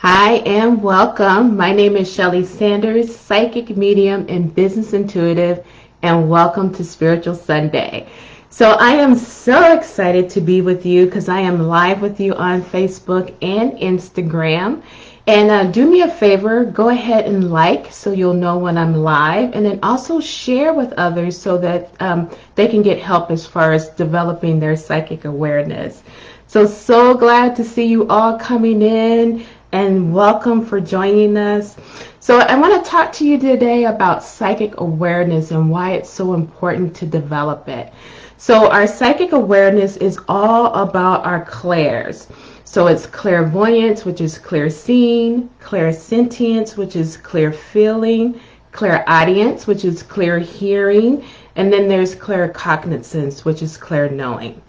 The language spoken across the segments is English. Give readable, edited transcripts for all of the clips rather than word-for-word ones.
Hi and welcome. My name is Shelley Sanders, psychic medium and business intuitive, and welcome to Spiritual Sunday. So I am so excited to be with you because I am live with you on Facebook and Instagram. And do me a favor, go ahead and like so you'll know when I'm live, and then also share with others so that they can get help as far as developing their psychic awareness. So glad to see you all coming in and welcome for joining us. So I want to talk to you today about psychic awareness and why it's so important to develop it. So our psychic awareness is all about our clairs. So it's clairvoyance, which is clear seeing, clairsentience, which is clear feeling, clairaudience, which is clear hearing, and then there's claircognizance, which is clear knowing.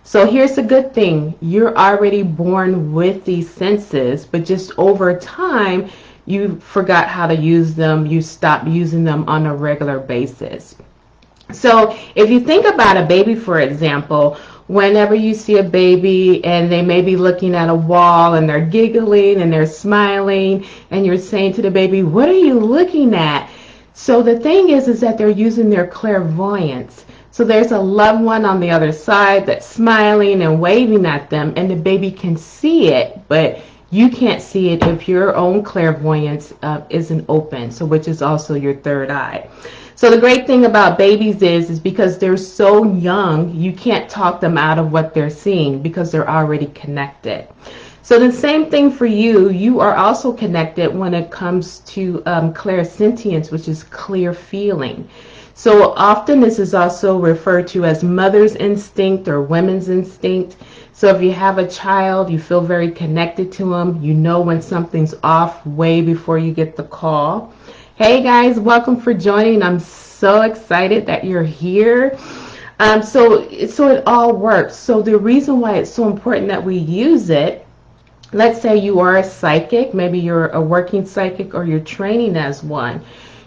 So here's the good thing. You're already born with these senses, but just over time, you forgot how to use them. You stopped using them on a regular basis. So if you think about a baby, for example, whenever you see a baby and they may be looking at a wall and they're giggling and they're smiling and you're saying to the baby, "What are you looking at?" So the thing is that they're using their clairvoyance. So there's a loved one on the other side that's smiling and waving at them, and the baby can see it, but you can't see it if your own clairvoyance isn't open, so which is also your third eye. So the great thing about babies is because they're so young, you can't talk them out of what they're seeing because they're already connected. So the same thing for you. You are also connected when it comes to clairsentience, which is clear feeling. So often this is also referred to as mother's instinct or women's instinct. So if you have a child, you feel very connected to them. You know when something's off way before you get the call. Hey guys, welcome for joining. I'm so excited that you're here. So it all works. So the reason why it's so important that we use it, let's say you are a psychic, maybe you're a working psychic or you're training as one.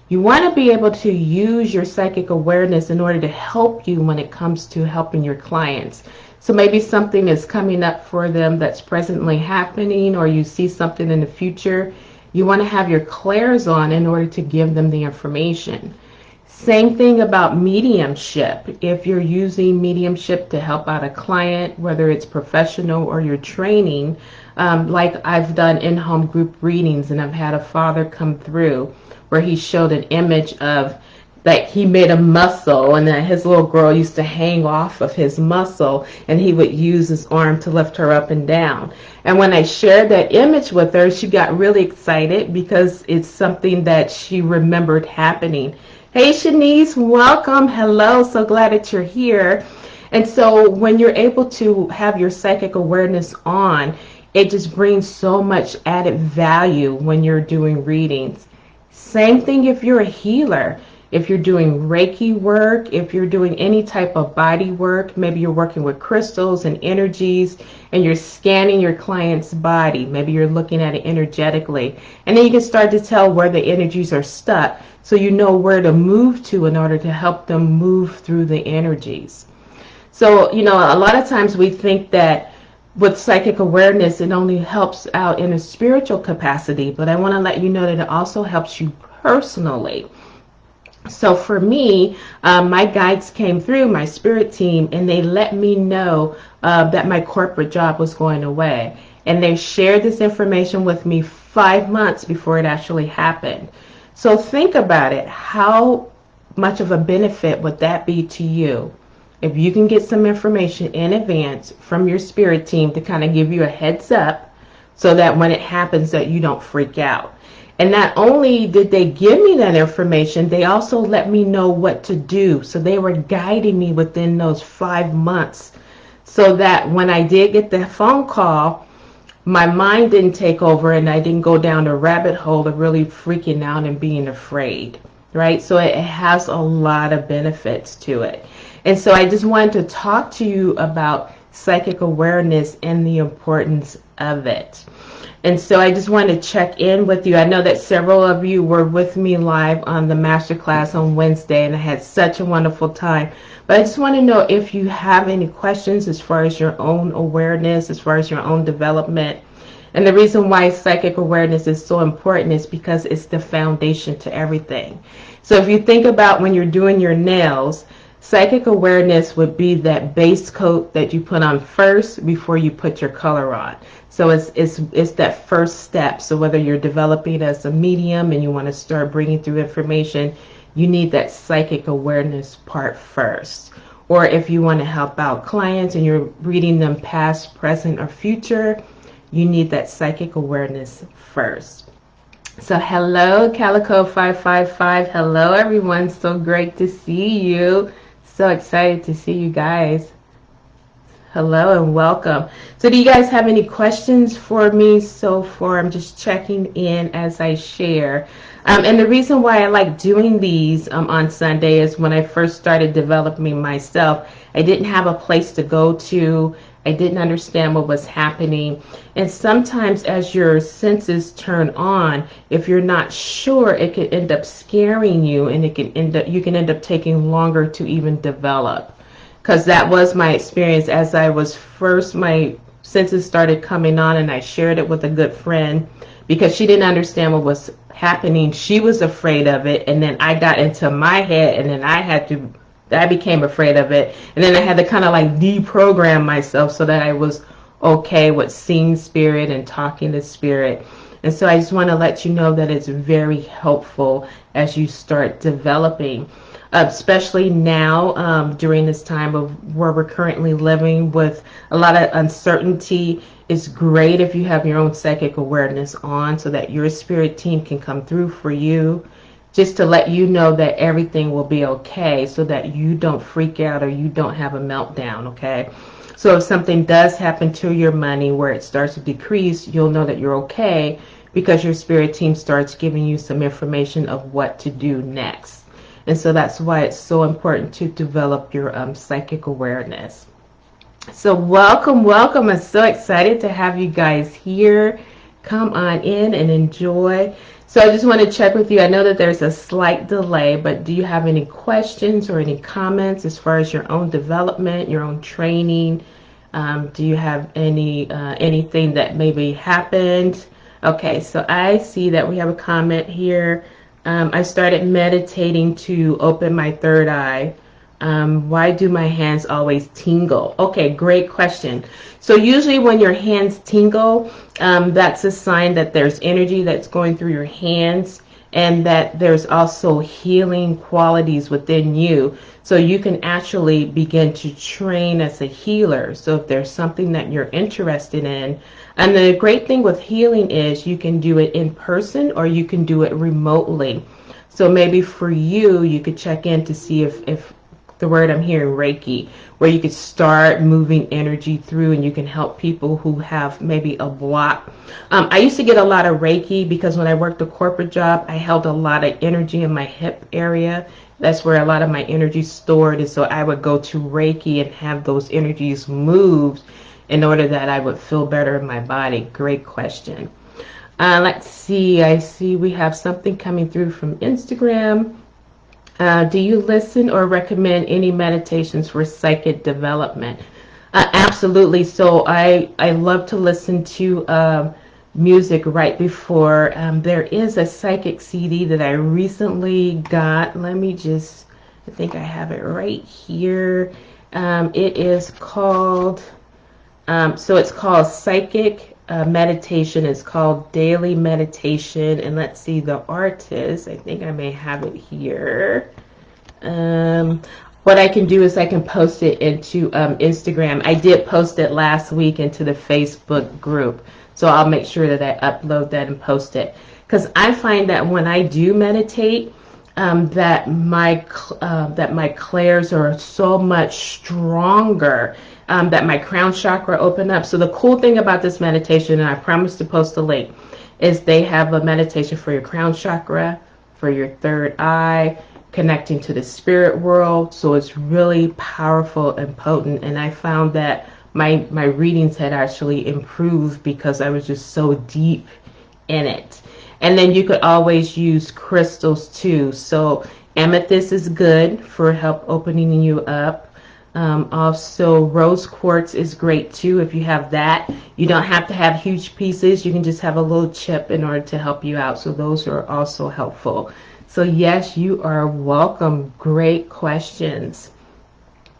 You want to be able to use your psychic awareness in order to help you when it comes to helping your clients. So maybe something is coming up for them that's presently happening, or you see something in the future. You want to have your clairs on in order to give them the information. Same thing about mediumship. If you're using mediumship to help out a client, whether it's professional or you're training, like I've done in-home group readings, and I've had a father come through where he showed an image of like he made a muscle, and then his little girl used to hang off of his muscle, and he would use his arm to lift her up and down. And when I shared that image with her, she got really excited because it's something that she remembered happening. Hey Shanice, welcome. Hello, so glad that you're here. And so when you're able to have your psychic awareness on, it just brings so much added value when you're doing readings. Same thing if you're a healer. If you're doing Reiki work, if you're doing any type of body work, maybe you're working with crystals and energies and you're scanning your client's body. Maybe you're looking at it energetically. And then you can start to tell where the energies are stuck so you know where to move to in order to help them move through the energies. So, you know, a lot of times we think that with psychic awareness, it only helps out in a spiritual capacity, but I want to let you know that it also helps you personally. So for me, my guides came through, my spirit team, and they let me know that my corporate job was going away. And they shared this information with me 5 months before it actually happened. So think about it. How much of a benefit would that be to you? If you can get some information in advance from your spirit team to kind of give you a heads up so that when it happens that you don't freak out. And not only did they give me that information, they also let me know what to do. So they were guiding me within those 5 months so that when I did get the phone call, my mind didn't take over and I didn't go down the rabbit hole of really freaking out and being afraid, right? So it has a lot of benefits to it. And so I just wanted to talk to you about psychic awareness and the importance of it. And so I just wanted to check in with you. I know that several of you were with me live on the masterclass on Wednesday, and I had such a wonderful time. But I just want to know if you have any questions as far as your own awareness, as far as your own development. And the reason why psychic awareness is so important is because it's the foundation to everything. So if you think about when you're doing your nails, psychic awareness would be that base coat that you put on first before you put your color on. So it's that first step. So whether you're developing as a medium and you want to start bringing through information, you need that psychic awareness part first. Or if you want to help out clients and you're reading them past, present, or future, you need that psychic awareness first. So hello, Calico 555. Hello, everyone. So great to see you. So excited to see you guys. Hello and welcome. So do you guys have any questions for me so far? I'm just checking in as I share. And the reason why I like doing these on Sunday is when I first started developing myself, I didn't have a place to go to. I didn't understand what was happening. And sometimes as your senses turn on, if you're not sure, it can end up scaring you, and you can end up taking longer to even develop. Because that was my experience as I was first, my senses started coming on, and I shared it with a good friend because she didn't understand what was happening. She was afraid of it, and then I got into my head, and then I became afraid of it, and then I had to kind of like deprogram myself so that I was okay with seeing spirit and talking to spirit. And so I just want to let you know that it's very helpful as you start developing, especially now during this time of where we're currently living with a lot of uncertainty. It's great if you have your own psychic awareness on so that your spirit team can come through for you, just to let you know that everything will be okay so that you don't freak out or you don't have a meltdown, okay? So if something does happen to your money where it starts to decrease, you'll know that you're okay because your spirit team starts giving you some information of what to do next. And so that's why it's so important to develop your psychic awareness. So welcome, welcome. I'm so excited to have you guys here. Come on in and enjoy. So I just want to check with you. I know that there's a slight delay, but do you have any questions or any comments as far as your own development, your own training? Do you have anything that maybe happened? Okay, so I see that we have a comment here. I started meditating to open my third eye. Why do my hands always tingle? Okay, great question. So usually when your hands tingle, that's a sign that there's energy that's going through your hands and that there's also healing qualities within you. So you can actually begin to train as a healer. So if there's something that you're interested in, and the great thing with healing is you can do it in person or you can do it remotely. So maybe for you, you could check in to see if the word I'm hearing, Reiki, where you could start moving energy through and you can help people who have maybe a block. I used to get a lot of Reiki because when I worked a corporate job, I held a lot of energy in my hip area. That's where a lot of my energy stored. And so I would go to Reiki and have those energies moved in order that I would feel better in my body. Great question. Let's see. I see we have something coming through from Instagram. Do you listen or recommend any meditations for psychic development? Absolutely. So I love to listen to music right before. There is a psychic CD that I recently got. Let me just, I think I have it right here. It is called, so it's called Psychic Meditation. It's called Daily Meditation. And let's see the artist. I think I may have it here. What I can do is I can post it into Instagram. I did post it last week into the Facebook group. So I'll make sure that I upload that and post it. Because I find that when I do meditate, that my clairs are so much stronger, that my crown chakra open up. So the cool thing about this meditation, and I promise to post a link, is they have a meditation for your crown chakra, for your third eye, connecting to the spirit world. So it's really powerful and potent. And I found that my readings had actually improved because I was just so deep in it. And then you could always use crystals too. So amethyst is good for help opening you up. Also, rose quartz is great too if you have that. You don't have to have huge pieces. You can just have a little chip in order to help you out. So those are also helpful. So yes, you are welcome. Great questions.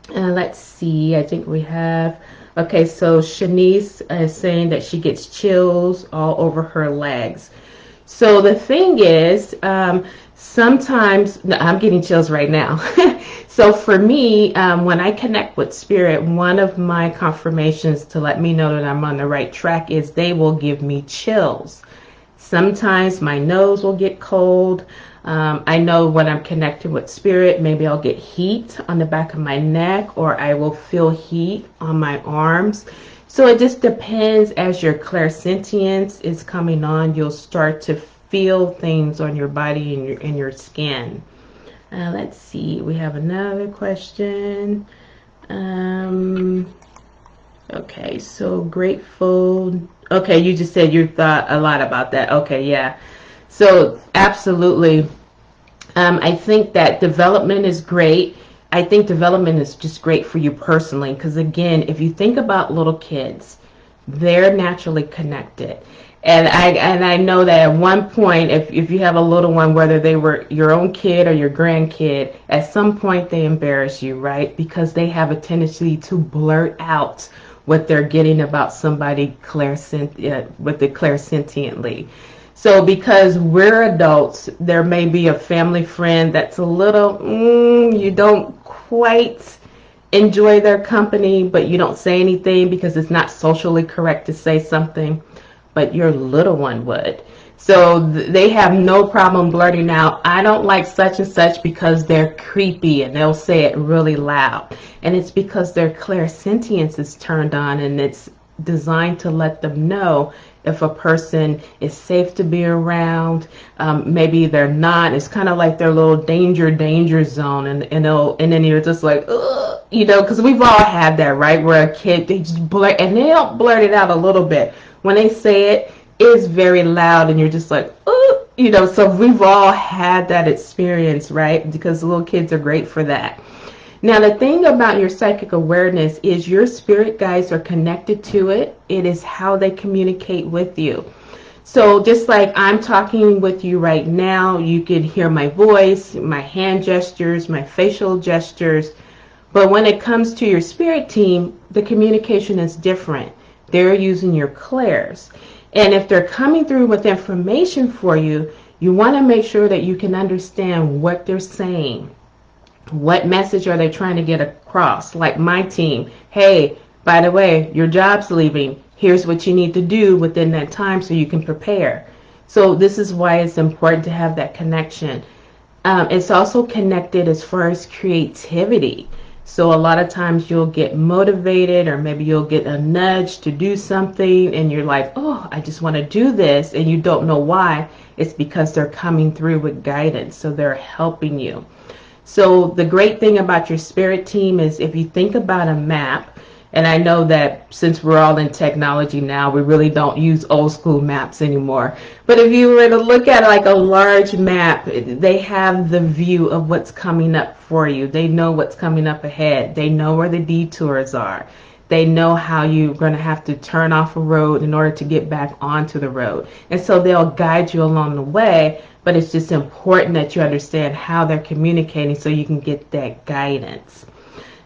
Let's see. I think we have. Okay, so Shanice is saying that she gets chills all over her legs. So the thing is, sometimes no, I'm getting chills right now. So for me, when I connect with spirit, one of my confirmations to let me know that I'm on the right track is they will give me chills. Sometimes my nose will get cold. I know when I'm connected with spirit, maybe I'll get heat on the back of my neck, or I will feel heat on my arms. So it just depends. As your clairsentience is coming on, you'll start to feel things on your body and your skin. Let's see. We have another question. Okay, so grateful. Okay, you just said you thought a lot about that. Okay, yeah. So absolutely. I think that development is great. I think development is just great for you personally because, again, if you think about little kids, they're naturally connected. And I know that at one point, if you have a little one, whether they were your own kid or your grandkid, at some point they embarrass you, right? Because they have a tendency to blurt out what they're getting about somebody with the clairsentiently. So because we're adults, there may be a family friend that's a little, you don't quite enjoy their company, but you don't say anything because it's not socially correct to say something, but your little one would. So they have no problem blurting out, I don't like such and such because they're creepy, and they'll say it really loud. And it's because their clairsentience is turned on, and it's designed to let them know if a person is safe to be around. Maybe they're not. It's kind of like their little danger zone, and then you're just like, ugh, because we've all had that, right? Where a kid, they just blurt, and they don't blurt it out a little bit. When they say it, it's very loud, and you're just like, ugh, so we've all had that experience, right? Because little kids are great for that. Now, the thing about your psychic awareness is your spirit guides are connected to it. It is how they communicate with you. So just like I'm talking with you right now, you can hear my voice, my hand gestures, my facial gestures. But when it comes to your spirit team, the communication is different. They're using your clairs. And if they're coming through with information for you, you want to make sure that you can understand what they're saying. What message are they trying to get across? Like my team, hey, by the way, your job's leaving. Here's what you need to do within that time so you can prepare. So this is why it's important to have that connection. It's also connected as far as creativity. So a lot of times you'll get motivated, or maybe you'll get a nudge to do something, and you're like, oh, I just want to do this, and you don't know why. It's because they're coming through with guidance, so they're helping you. So the great thing about your spirit team is if you think about a map, and I know that since we're all in technology now, we really don't use old school maps anymore. But if you were to look at like a large map, they have the view of what's coming up for you. They know what's coming up ahead. They know where the detours are. They know how you're going to have to turn off a road in order to get back onto the road. And so they'll guide you along the way. But it's just important that you understand how they're communicating so you can get that guidance.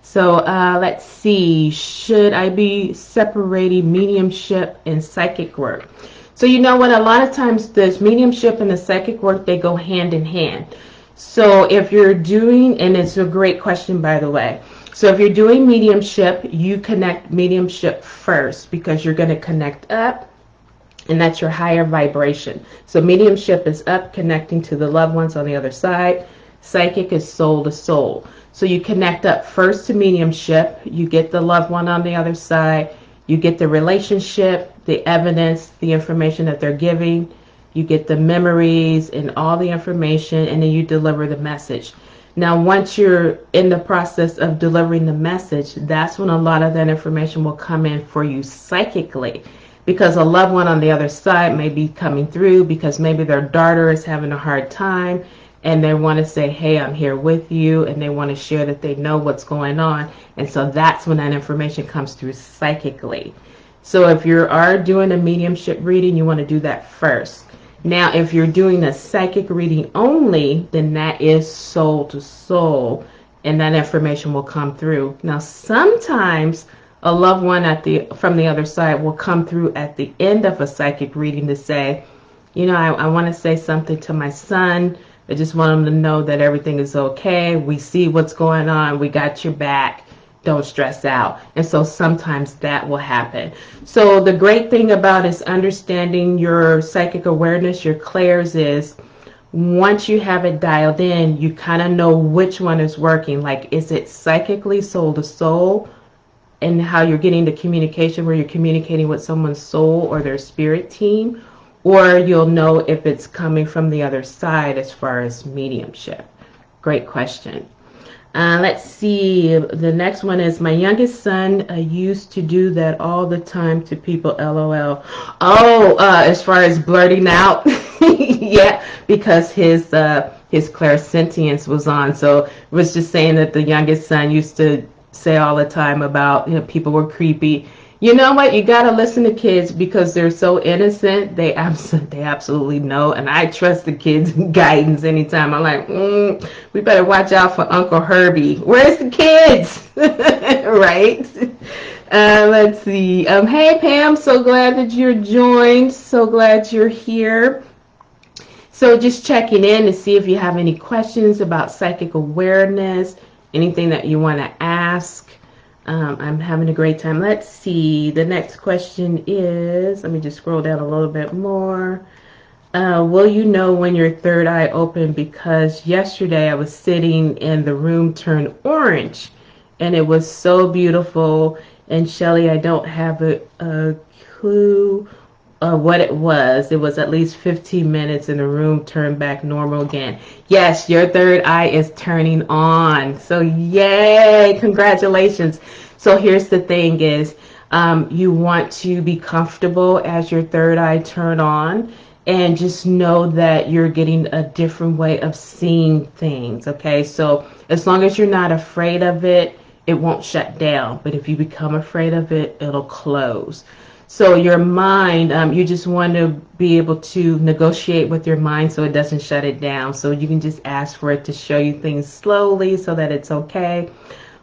So let's see. Should I be separating mediumship and psychic work? So you know what? A lot of times this mediumship and the psychic work, they go hand in hand. So if you're doing, and it's a great question, by the way. So if you're doing mediumship, you connect mediumship first because you're going to connect up. And that's your higher vibration. So mediumship is up, connecting to the loved ones on the other side. Psychic is soul to soul. So you connect up first to mediumship. You get the loved one on the other side. You get the relationship, the evidence, the information that they're giving. You get the memories and all the information, and then you deliver the message. Now, once you're in the process of delivering the message, that's when a lot of that information will come in for you psychically. Because a loved one on the other side may be coming through because maybe their daughter is having a hard time, and they want to say, hey, I'm here with you, and they want to share that they know what's going on. And so that's when that information comes through psychically. So if you are doing a mediumship reading, you want to do that first. Now, if you're doing a psychic reading only, then that is soul to soul, and that information will come through. Now, sometimes a loved one from the other side will come through at the end of a psychic reading to say, you know, I want to say something to my son. I just want him to know that everything is okay. We see what's going on. We got your back. Don't stress out. And so sometimes that will happen. So the great thing about is understanding your psychic awareness, your clairs, is once you have it dialed in, you kind of know which one is working. Like, is it psychically soul to soul, and how you're getting the communication where you're communicating with someone's soul or their spirit team, or you'll know if it's coming from the other side as far as mediumship. Great question. Let's see. The next one is, my youngest son used to do that all the time to people, LOL. Oh, as far as blurting out, yeah, because his clairsentience was on. So it was just saying that the youngest son used to say all the time about, you know, people were creepy. You know what? You got to listen to kids because they're so innocent. They absolutely know. And I trust the kids' guidance anytime. I'm like, we better watch out for Uncle Herbie. Where's the kids? Right? Let's see. Hey, Pam. So glad that you're joined. So glad you're here. So just checking in to see if you have any questions about psychic awareness, anything that you want to ask. I'm having a great time. Let's see. The next question is, let me just scroll down a little bit more. Will you know when your third eye opened? Because yesterday I was sitting and the room turned orange and it was so beautiful. And Shelley, I don't have a clue what it was. It was at least 15 minutes and the room turned back normal again. Yes, your third eye is turning on. So yay, congratulations. So here's the thing is, you want to be comfortable as your third eye turn on, and just know that you're getting a different way of seeing things. Okay, so as long as you're not afraid of it, it won't shut down. But if you become afraid of it, it'll close. So your mind, you just want to be able to negotiate with your mind so it doesn't shut it down. So you can just ask for it to show you things slowly so that it's okay.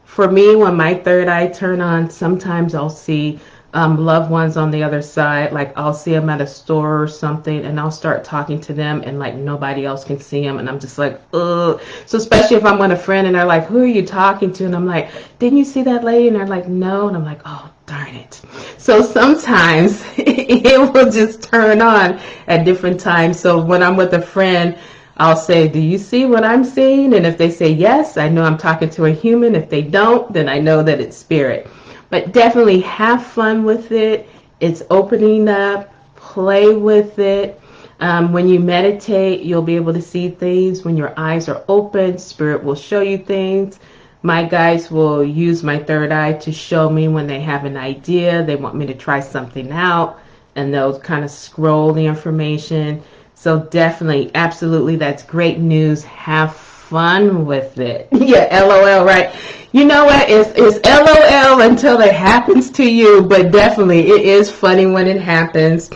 For me, when my third eye turn on, sometimes I'll see loved ones on the other side. Like I'll see them at a store or something and I'll start talking to them and like nobody else can see them. And I'm just like, ugh. So especially if I'm with a friend and they're like, who are you talking to? And I'm like, didn't you see that lady? And they're like, no. And I'm like, oh, darn it. So sometimes it will just turn on at different times. So when I'm with a friend, I'll say, do you see what I'm seeing? And if they say yes, I know I'm talking to a human. If they don't, then I know that it's spirit. But definitely have fun with it. It's opening up. Play with it. When you meditate, you'll be able to see things. When your eyes are open, spirit will show you things. My guides will use my third eye to show me when they have an idea. They want me to try something out, and they'll kind of scroll the information. So definitely, absolutely, that's great news. Have fun with it. Yeah, LOL, right? You know what? It's LOL until it happens to you, but definitely it is funny when it happens.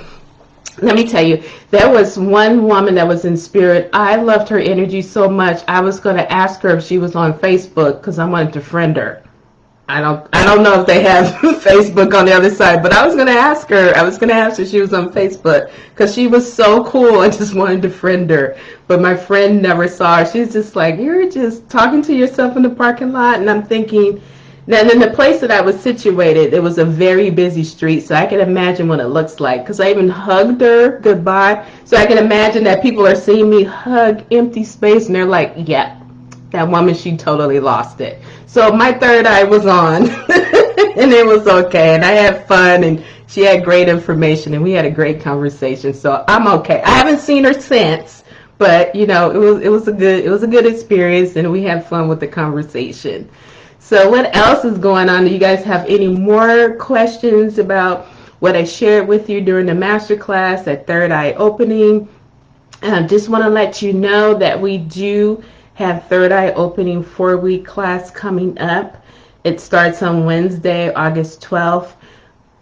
Let me tell you, there was one woman that was in spirit. I loved her energy so much. I was going to ask her if she was on Facebook because I wanted to friend her. I don't know if they have Facebook on the other side, but I was going to ask her. I was going to ask her if she was on Facebook because she was so cool. I just wanted to friend her. But my friend never saw her. She's just like, you're just talking to yourself in the parking lot. And I'm thinking, then in the place that I was situated, it was a very busy street. So I can imagine what it looks like because I even hugged her goodbye. So I can imagine that people are seeing me hug empty space and they're like, yeah, that woman, she totally lost it. So my third eye was on and it was okay. And I had fun and she had great information and we had a great conversation. So I'm okay. I haven't seen her since, but you know, it was a good experience and we had fun with the conversation. So what else is going on? Do you guys have any more questions about what I shared with you during the masterclass, that third eye opening? Just want to let you know that we do have Third Eye Opening 4-week class coming up. It starts on Wednesday, August 12th.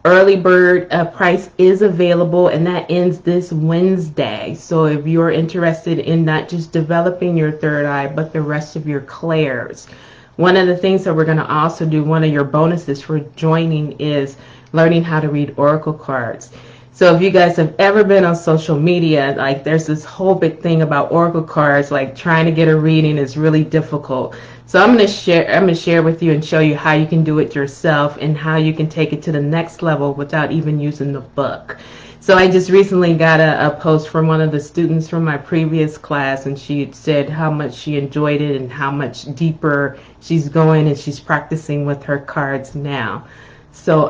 Early bird price is available, and that ends this Wednesday. So if you're interested in not just developing your third eye, but the rest of your clairs, one of the things that we're going to also do, one of your bonuses for joining, is learning how to read oracle cards. So if you guys have ever been on social media, like there's this whole big thing about oracle cards, like trying to get a reading is really difficult. So I'm going to share with you and show you how you can do it yourself and how you can take it to the next level without even using the book. So I just recently got a post from one of the students from my previous class, and she said how much she enjoyed it and how much deeper she's going, and she's practicing with her cards now. So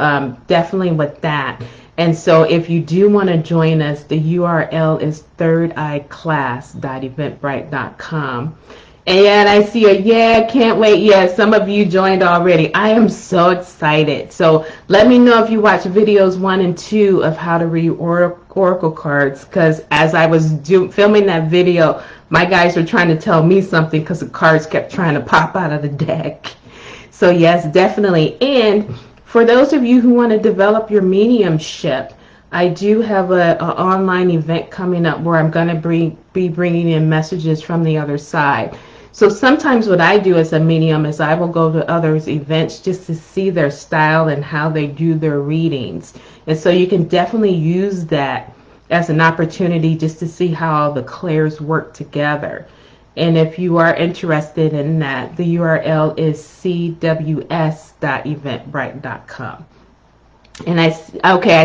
definitely with that. And so if you do want to join us, the URL is thirdeyeclass.eventbrite.com. And I see can't wait. Yeah, some of you joined already. I am so excited. So let me know if you watch videos 1 and 2 of how to read oracle cards, because as I was filming that video, my guys were trying to tell me something because the cards kept trying to pop out of the deck. So yes, definitely. And for those of you who want to develop your mediumship, I do have an online event coming up where I'm going to be bringing in messages from the other side. So sometimes what I do as a medium is I will go to others' events just to see their style and how they do their readings. And so you can definitely use that as an opportunity just to see how the clairs work together. And if you are interested in that, the URL is cws.eventbrite.com. And I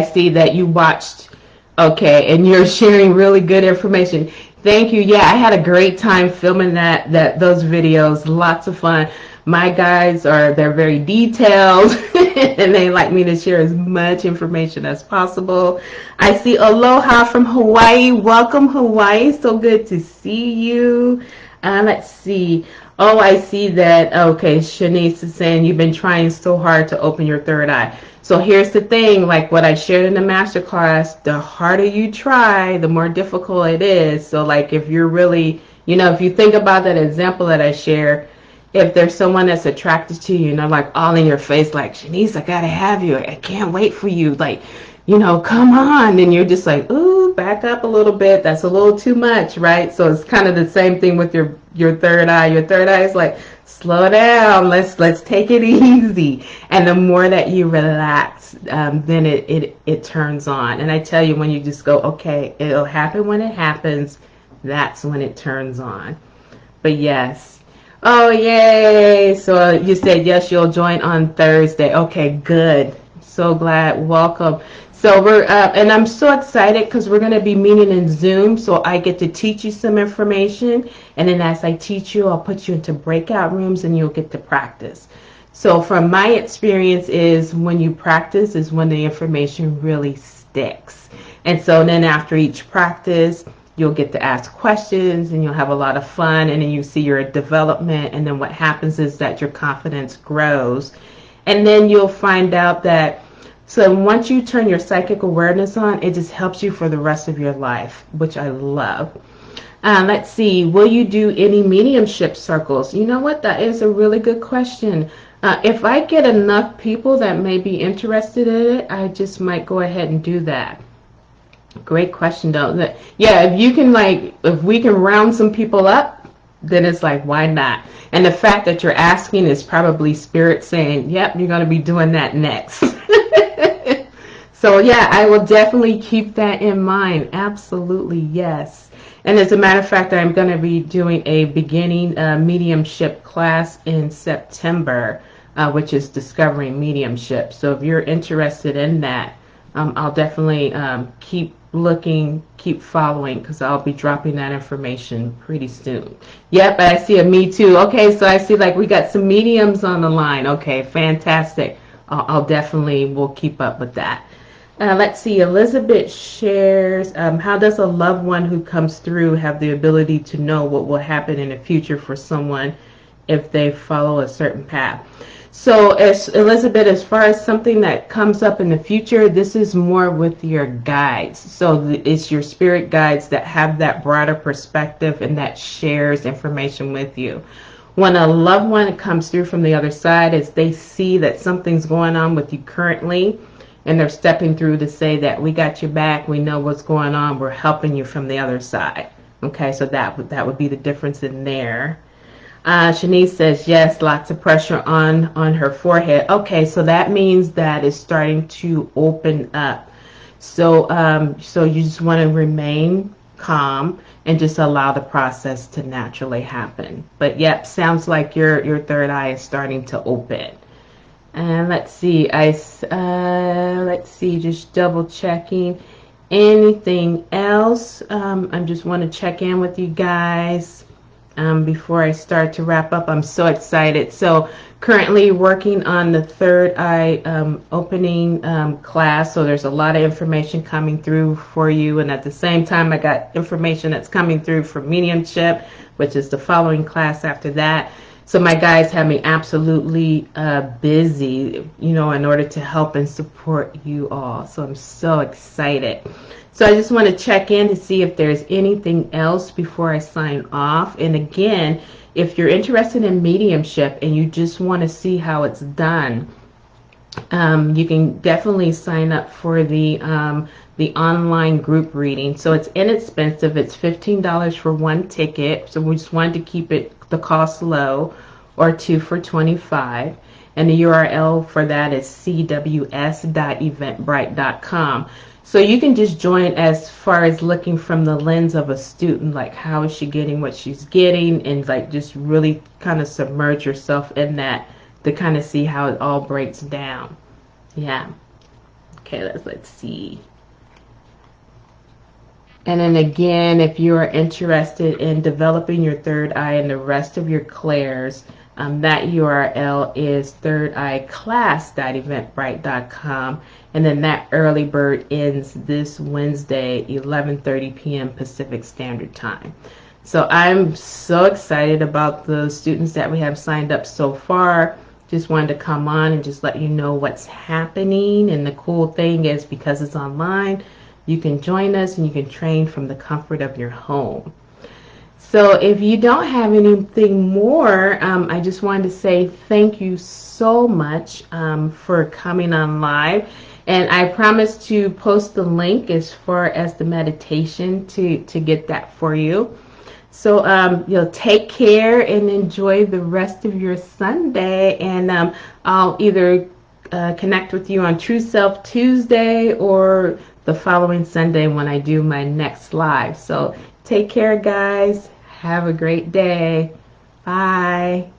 see that you watched. Okay, and you're sharing really good information. Thank you. Yeah, I had a great time filming those videos. Lots of fun. My guys they're very detailed and they like me to share as much information as possible. I see Aloha from Hawaii. Welcome, Hawaii. So good to see you. Let's see. Oh, I see that. Okay, Shanice is saying you've been trying so hard to open your third eye. So here's the thing, like what I shared in the masterclass, the harder you try, the more difficult it is. So like if you're really, if you think about that example that I share, if there's someone that's attracted to you, like all in your face, like, Shanice, I gotta have you. I can't wait for you. Like, come on. And you're just like, ooh, back up a little bit. That's a little too much, right? So it's kind of the same thing with your third eye. Your third eye is like, slow down. Let's take it easy. And the more that you relax, then it turns on. And I tell you, when you just go, okay, it'll happen when it happens, that's when it turns on. But yes. Oh, yay. So you said, yes, you'll join on Thursday. Okay, good. So glad. Welcome. So we're and I'm so excited because we're going to be meeting in Zoom, so I get to teach you some information, and then as I teach you, I'll put you into breakout rooms and you'll get to practice. So from my experience is when you practice is when the information really sticks. And so then after each practice, you'll get to ask questions and you'll have a lot of fun, and then you see your development, and then what happens is that your confidence grows, and then you'll find out that so once you turn your psychic awareness on, it just helps you for the rest of your life, which I love. Let's see, will you do any mediumship circles? You know what, that is a really good question. If I get enough people that may be interested in it, I just might go ahead and do that. Great question, though. Yeah, if we can round some people up, then it's like, why not? And the fact that you're asking is probably spirit saying, yep, you're going to be doing that next. So yeah, I will definitely keep that in mind. Absolutely, yes. And as a matter of fact, I'm going to be doing a beginning mediumship class in September, which is discovering mediumship. So if you're interested in that, I'll definitely keep looking, keep following, because I'll be dropping that information pretty soon. Yep, I see a me too. Okay, so I see like we got some mediums on the line. Okay, fantastic. I'll definitely will keep up with that. Let's see, Elizabeth shares, how does a loved one who comes through have the ability to know what will happen in the future for someone if they follow a certain path? So, as Elizabeth, as far as something that comes up in the future, this is more with your guides. So, it's your spirit guides that have that broader perspective and that shares information with you. When a loved one comes through from the other side, is they see that something's going on with you currently, and they're stepping through to say that we got your back, we know what's going on, we're helping you from the other side. Okay, so that would be the difference in there. Shanice says, yes, lots of pressure on her forehead. Okay, so that means that it's starting to open up. So you just want to remain calm and just allow the process to naturally happen. But yep, sounds like your third eye is starting to open. And let's see, let's see, just double checking. Anything else? I just want to check in with you guys. Before I start to wrap up. I'm so excited. So currently working on the third eye opening class. So there's a lot of information coming through for you. And at the same time, I got information that's coming through for mediumship, which is the following class after that. So my guides have me absolutely busy, in order to help and support you all. So I'm so excited. So I just want to check in to see if there's anything else before I sign off. And again, if you're interested in mediumship and you just want to see how it's done, you can definitely sign up for the online group reading. So it's inexpensive. It's $15 for one ticket. So we just wanted to keep the cost low, or two for $25. And the URL for that is cws.eventbrite.com. So you can just join as far as looking from the lens of a student, like how is she getting what she's getting, and like just really kind of submerge yourself in that to kind of see how it all breaks down. Yeah. Okay, let's see. And then again, if you are interested in developing your third eye and the rest of your clairs, that URL is thirdeyeclass.eventbrite.com. And then that early bird ends this Wednesday, 11:30 p.m. Pacific Standard Time. So I'm so excited about the students that we have signed up so far. Just wanted to come on and just let you know what's happening. And the cool thing is, because it's online, you can join us and you can train from the comfort of your home. So if you don't have anything more, I just wanted to say thank you so much for coming on live. And I promise to post the link as far as the meditation to get that for you. So you'll take care and enjoy the rest of your Sunday. And I'll either connect with you on True Self Tuesday or the following Sunday when I do my next live. So take care, guys. Have a great day. Bye.